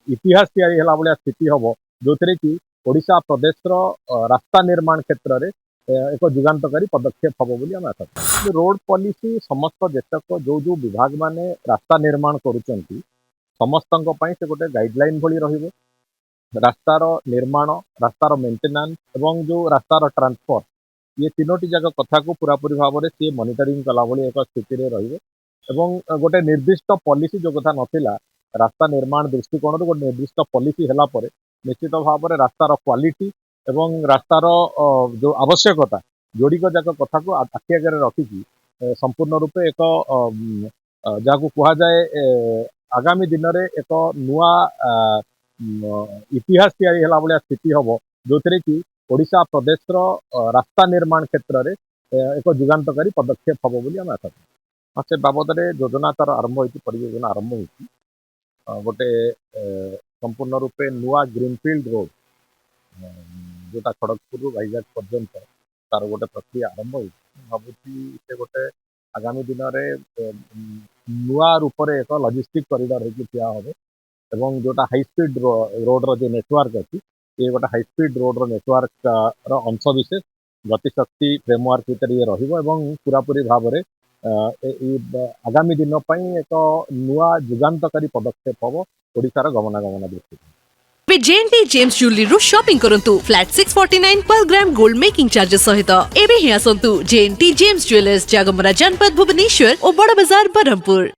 इतिहास तैयारी होला भलिया स्थिति हम जो कि ओडिशा प्रदेश रास्ता निर्माण क्षेत्र में एक जुगान्तकारी पदक्षेप हम बोली आशा करूँ। रोड पॉलिसी समस्त जेतक जो जो विभाग माने रास्ता निर्माण करुचंती समस्तଙ୍କ ପାଇଁ से गोटे गाइडलाइन भली रहिबो। रास्तार निर्माण रास्तार मेंटेनेंस एवं जो रास्तार ट्रांसफर ये तीनोटी जाक कथा को पूरापूरी भाव में सी मॉनिटरिंग कला भली एक स्थिति रे रहिबो एवं गोटे निर्दिष्ट पॉलिसी जो कथा नथिला रास्ता निर्माण दृष्टिकोण गोटे निर्दिष्ट पॉलिसी हला परे निश्चित भाव में रास्तार क्वालिटी एवं रास्तार जो आवश्यकता जोड़िक जाक कथा को आखि आगे रखिकी संपूर्ण रूपे एक जहाँ कहा जाए आगामी दिन में एक नुआ इतिहास तैयारी होला भलिया स्थिति हम जो कि ओडिशा प्रदेश रास्ता निर्माण क्षेत्र में एक जुगान्तकारी पदक्षेप हम बोली आम आशा करूँ। से बाबद योजना तार आरंभ होती परियोजना आरंभ होती गोटे संपूर्ण रूपे नुआ ग्रीनफिल्ड रोड जोटा खड़गपुर वैजाग पर्यंत तार गोटे प्रक्रिया आरंभ हो भावुची से गोटे आगामी दिन में नुआ रूप से एक लॉजिस्टिक कॉरिडोर होगी ठिया हम एवं जोटा हाई स्पीड रोड जो नेटवर्क अच्छी ये गोटे हाई स्पीड रोड नेटवर्क अंश विशेष गतिशक्ति फ्रेमवर्क भीतर ये पूरापूरी भाव में आगामी दिन एक नुआ जुगान्तकारी पदक्षेप हम ओडिशार गमनागमन दृष्टि JNT जेम्स ज्वेलरी रू शॉपिंग करंतु फ्लैट 649 पर ग्राम गोल्ड मेकिंग चार्जेस सहित एबे ही आसंतु JNT जेम्स ज्वेलर्स जागमरा जनपद भुवनेश्वर और बड़ा बाजार बरहमपुर।